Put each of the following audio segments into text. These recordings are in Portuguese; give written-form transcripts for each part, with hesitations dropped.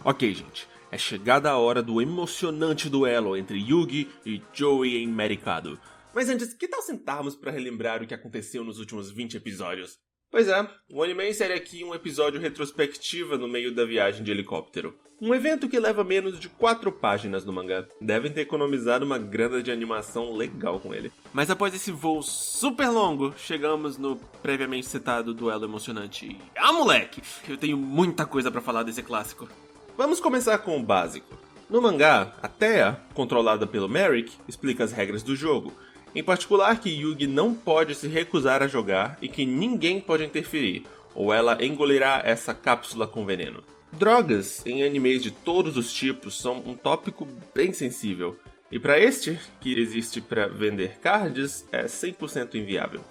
Ok, gente, é chegada a hora do emocionante duelo entre Yugi e Joey em Mercado. Mas antes, que tal sentarmos para relembrar o que aconteceu nos últimos 20 episódios? Pois é, o anime insere aqui um episódio retrospectiva no meio da viagem de helicóptero. Um evento que leva menos de 4 páginas no mangá. Devem ter economizado uma grana de animação legal com ele. Mas após esse voo super longo, chegamos no previamente citado duelo emocionante. Ah, moleque! Eu tenho muita coisa pra falar desse clássico. Vamos começar com o básico. No mangá, a Thea, controlada pelo Merrick, explica as regras do jogo. Em particular que Yugi não pode se recusar a jogar e que ninguém pode interferir, ou ela engolirá essa cápsula com veneno. Drogas em animes de todos os tipos são um tópico bem sensível, e para este, que existe para vender cards, é 100% inviável.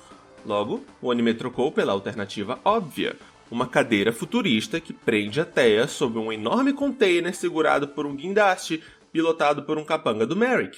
Logo, o anime trocou pela alternativa óbvia, uma cadeira futurista que prende a Thea sob um enorme container segurado por um guindaste pilotado por um capanga do Merrick.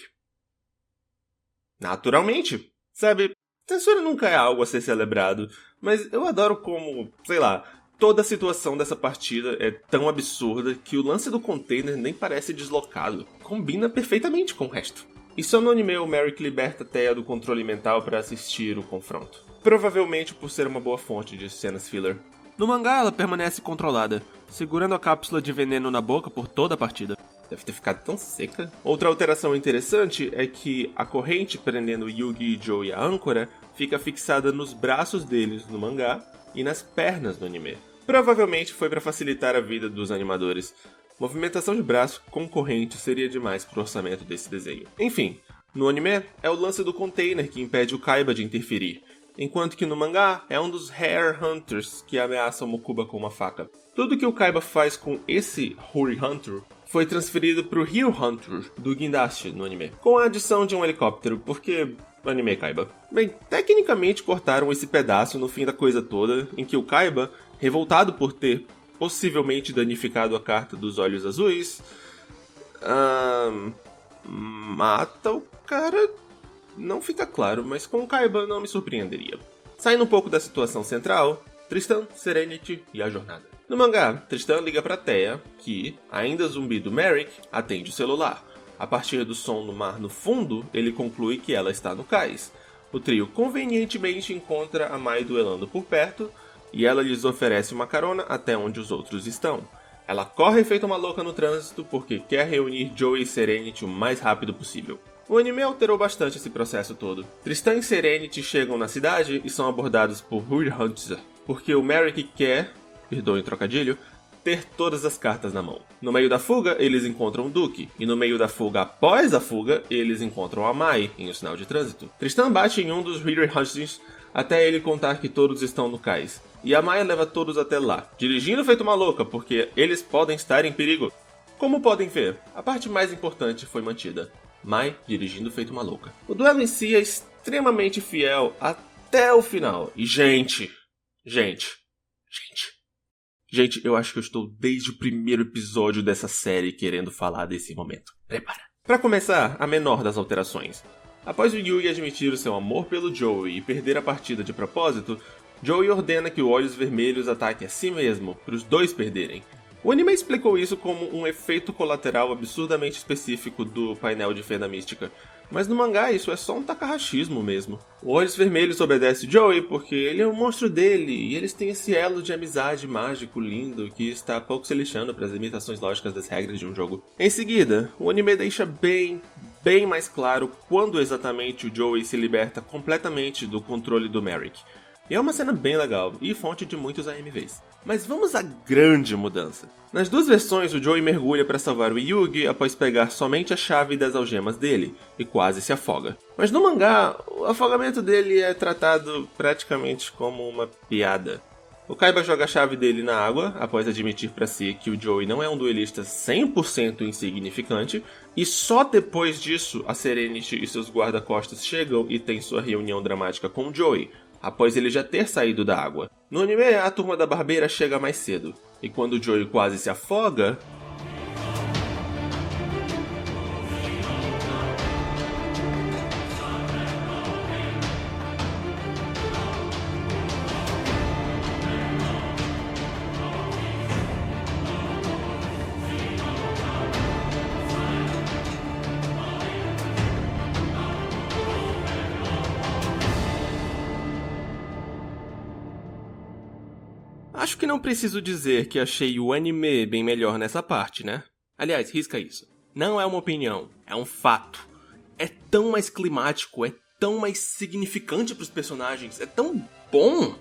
Naturalmente, sabe, censura nunca é algo a ser celebrado, mas eu adoro como, sei lá, toda a situação dessa partida é tão absurda que o lance do container nem parece deslocado, combina perfeitamente com o resto. E só no anime o Merrick liberta Thea do controle mental para assistir o confronto, provavelmente por ser uma boa fonte de cenas filler. No mangá ela permanece controlada, segurando a cápsula de veneno na boca por toda a partida. Deve ter ficado tão seca. Outra alteração interessante é que a corrente prendendo Yugi e Joey à âncora fica fixada nos braços deles no mangá e nas pernas no anime. Provavelmente foi para facilitar a vida dos animadores. Movimentação de braço com corrente seria demais pro orçamento desse desenho. Enfim, no anime é o lance do container que impede o Kaiba de interferir, enquanto que no mangá é um dos Hair Hunters que ameaça o Mokuba com uma faca. Tudo que o Kaiba faz com esse Huri Hunter foi transferido pro Hill Hunter do guindaste no anime, com a adição de um helicóptero, porque o anime é Kaiba. Bem, tecnicamente cortaram esse pedaço no fim da coisa toda, em que o Kaiba, revoltado por ter possivelmente danificado a carta dos olhos azuis, mata o cara. Não fica claro, mas com o Kaiba não me surpreenderia. Saindo um pouco da situação central, Tristan, Serenity e a jornada. No mangá, Tristan liga pra Thea, que, ainda zumbi do Merrick, atende o celular. A partir do som no mar no fundo, ele conclui que ela está no cais. O trio convenientemente encontra a Mai duelando por perto, e ela lhes oferece uma carona até onde os outros estão. Ela corre feita uma louca no trânsito porque quer reunir Joey e Serenity o mais rápido possível. O anime alterou bastante esse processo todo. Tristan e Serenity chegam na cidade e são abordados por Huri Hunter, porque o Merrick quer, perdoe o trocadilho, ter todas as cartas na mão. No meio da fuga, eles encontram o Duke, e no meio da fuga após a fuga, eles encontram a Mai em um sinal de trânsito. Tristan bate em um dos Huri Hunters até ele contar que todos estão no cais, e a Mai leva todos até lá, dirigindo feito uma louca, porque eles podem estar em perigo. Como podem ver, a parte mais importante foi mantida. Mai dirigindo feito uma louca. O duelo em si é extremamente fiel até o final. E gente, eu acho que eu estou desde o primeiro episódio dessa série querendo falar desse momento. Prepara. Pra começar, a menor das alterações. Após o Yugi admitir o seu amor pelo Joey e perder a partida de propósito, Joey ordena que o Olhos Vermelhos ataque a si mesmo, para os dois perderem. O anime explicou isso como um efeito colateral absurdamente específico do painel de Fenda Mística, mas no mangá isso é só um takarashismo mesmo. O Olhos Vermelhos obedece Joey porque ele é o monstro dele, e eles têm esse elo de amizade mágico lindo que está pouco se lixando para as limitações lógicas das regras de um jogo. Em seguida, o anime deixa bem mais claro quando exatamente o Joey se liberta completamente do controle do Merrick. E é uma cena bem legal, e fonte de muitos AMVs. Mas vamos à grande mudança. Nas duas versões, o Joey mergulha para salvar o Yugi após pegar somente a chave das algemas dele, e quase se afoga. Mas no mangá, o afogamento dele é tratado praticamente como uma piada. O Kaiba joga a chave dele na água, após admitir para si que o Joey não é um duelista 100% insignificante, e só depois disso a Serenity e seus guarda-costas chegam e têm sua reunião dramática com o Joey, após ele já ter saído da água. No anime, a turma da barbeira chega mais cedo, e quando o Joey quase se afoga, que não preciso dizer que achei o anime bem melhor nessa parte, né? Aliás, risca isso. Não é uma opinião, é um fato. É tão mais climático, é tão mais significante pros personagens, é tão bom.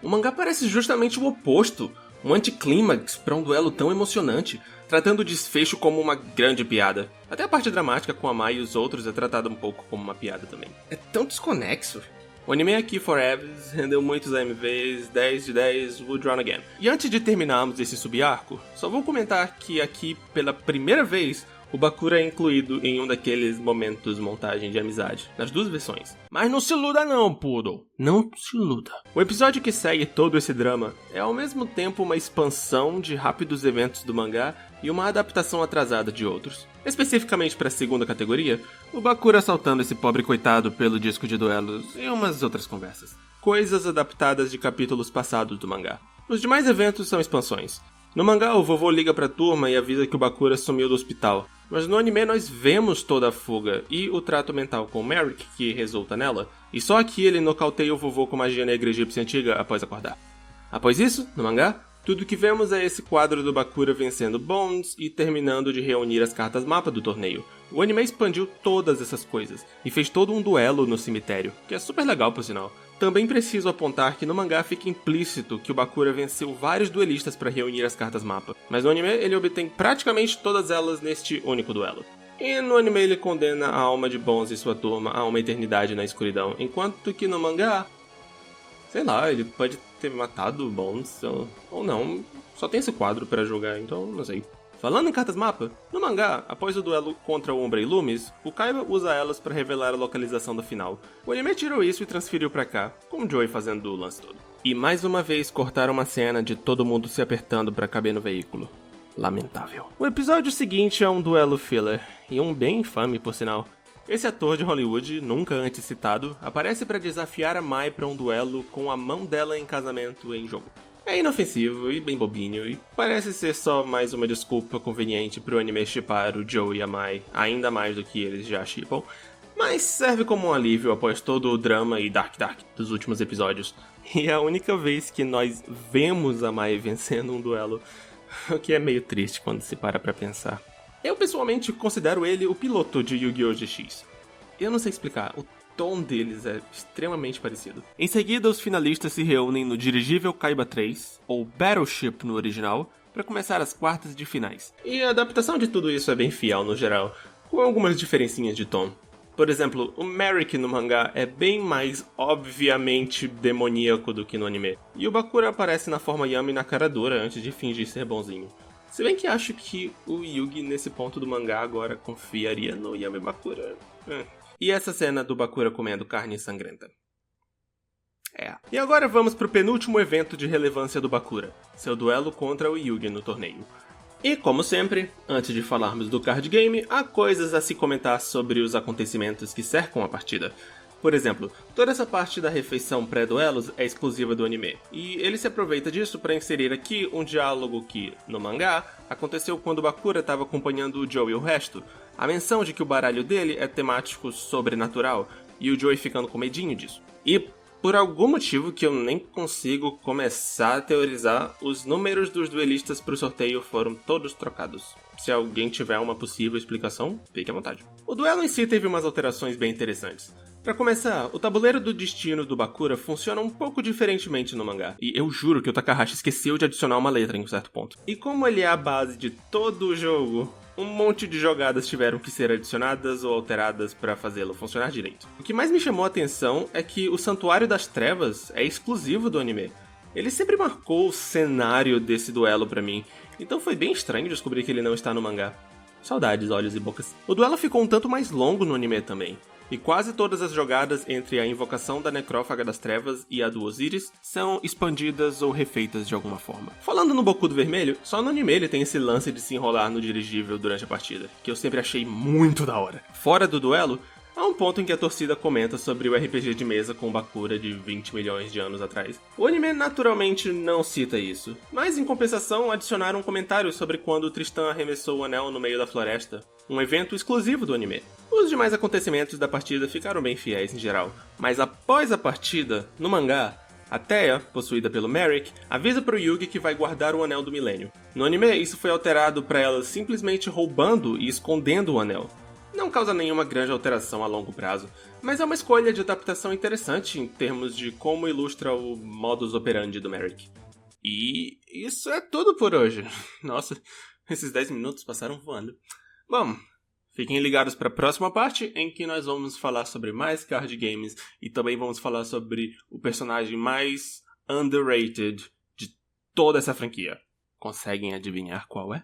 O mangá parece justamente o oposto, um anticlímax pra um duelo tão emocionante, tratando o desfecho como uma grande piada. Até a parte dramática com a Mai e os outros é tratada um pouco como uma piada também. É tão desconexo. O anime aqui Forever rendeu muitos AMVs, 10 de 10, Would Run Again. E antes de terminarmos esse subarco, só vou comentar que aqui, pela primeira vez, o Bakura é incluído em um daqueles momentos montagem de amizade, nas duas versões. Mas não se iluda não, Poodle. Não se iluda. O episódio que segue todo esse drama é ao mesmo tempo uma expansão de rápidos eventos do mangá e uma adaptação atrasada de outros. Especificamente para a segunda categoria, o Bakura assaltando esse pobre coitado pelo disco de duelos e umas outras conversas. Coisas adaptadas de capítulos passados do mangá. Os demais eventos são expansões. No mangá, o vovô liga pra turma e avisa que o Bakura sumiu do hospital. Mas no anime nós vemos toda a fuga e o trato mental com o Merrick que resulta nela, e só aqui ele nocauteia o vovô com magia negra egípcia antiga após acordar. Após isso, no mangá, tudo que vemos é esse quadro do Bakura vencendo Bones e terminando de reunir as cartas mapa do torneio. O anime expandiu todas essas coisas e fez todo um duelo no cemitério, que é super legal por sinal. Também preciso apontar que no mangá fica implícito que o Bakura venceu vários duelistas para reunir as cartas mapa, mas no anime ele obtém praticamente todas elas neste único duelo. E no anime ele condena a alma de Bones e sua turma a uma eternidade na escuridão, enquanto que no mangá, sei lá, ele pode ter matado o Bones ou não, só tem esse quadro para julgar, então não sei. Falando em cartas mapa, no mangá, após o duelo contra o Umbra e Loomis, o Kaiba usa elas para revelar a localização da final. O anime tirou isso e transferiu pra cá, com o Joey fazendo o lance todo. E mais uma vez cortaram uma cena de todo mundo se apertando para caber no veículo. Lamentável. O episódio seguinte é um duelo filler, e um bem infame por sinal. Esse ator de Hollywood, nunca antes citado, aparece para desafiar a Mai para um duelo com a mão dela em casamento em jogo. É inofensivo e bem bobinho, e parece ser só mais uma desculpa conveniente pro anime shippar o Joe e a Mai, ainda mais do que eles já shippam, mas serve como um alívio após todo o drama e dark dos últimos episódios. E é a única vez que nós vemos a Mai vencendo um duelo, o que é meio triste quando se para pra pensar. Eu pessoalmente considero ele o piloto de Yu-Gi-Oh! GX. Eu não sei explicar, o tom deles é extremamente parecido. Em seguida, os finalistas se reúnem no dirigível Kaiba 3, ou Battleship no original, para começar as quartas de finais. E a adaptação de tudo isso é bem fiel no geral, com algumas diferencinhas de tom. Por exemplo, o Merrick no mangá é bem mais obviamente demoníaco do que no anime, e o Bakura aparece na forma Yami na cara dura antes de fingir ser bonzinho. Se bem que acho que o Yugi nesse ponto do mangá agora confiaria no Yami Bakura. E essa cena do Bakura comendo carne sangrenta. E agora vamos pro penúltimo evento de relevância do Bakura, seu duelo contra o Yugi no torneio. E como sempre, antes de falarmos do card game, há coisas a se comentar sobre os acontecimentos que cercam a partida. Por exemplo, toda essa parte da refeição pré-duelos é exclusiva do anime, e ele se aproveita disso para inserir aqui um diálogo que, no mangá, aconteceu quando Bakura estava acompanhando o Joe e o resto, a menção de que o baralho dele é temático sobrenatural, e o Joey ficando com medinho disso. E, por algum motivo que eu nem consigo começar a teorizar, os números dos duelistas pro sorteio foram todos trocados. Se alguém tiver uma possível explicação, fique à vontade. O duelo em si teve umas alterações bem interessantes. Pra começar, o tabuleiro do destino do Bakura funciona um pouco diferentemente no mangá, e eu juro que o Takahashi esqueceu de adicionar uma letra em um certo ponto. E como ele é a base de todo o jogo, um monte de jogadas tiveram que ser adicionadas ou alteradas pra fazê-lo funcionar direito. O que mais me chamou a atenção é que o Santuário das Trevas é exclusivo do anime. Ele sempre marcou o cenário desse duelo pra mim, então foi bem estranho descobrir que ele não está no mangá. Saudades, olhos e bocas. O duelo ficou um tanto mais longo no anime também, e quase todas as jogadas entre a invocação da Necrófaga das Trevas e a do Osiris são expandidas ou refeitas de alguma forma. Falando no Bokudo Vermelho, só no anime ele tem esse lance de se enrolar no dirigível durante a partida, que eu sempre achei muito da hora. Fora do duelo, há um ponto em que a torcida comenta sobre o RPG de mesa com Bakura de 20 milhões de anos atrás. O anime naturalmente não cita isso, mas em compensação adicionaram um comentário sobre quando Tristan arremessou o anel no meio da floresta, um evento exclusivo do anime. Os demais acontecimentos da partida ficaram bem fiéis em geral, mas após a partida, no mangá, A Thea, possuída pelo Merrick, avisa pro Yugi que vai guardar o Anel do Milênio. No anime, isso foi alterado para ela simplesmente roubando e escondendo o anel. Não causa nenhuma grande alteração a longo prazo, mas é uma escolha de adaptação interessante em termos de como ilustra o modus operandi do Merrick. E isso é tudo por hoje. Nossa, esses 10 minutos passaram voando. Bom, fiquem ligados para a próxima parte, em que nós vamos falar sobre mais card games e também vamos falar sobre o personagem mais underrated de toda essa franquia. Conseguem adivinhar qual é?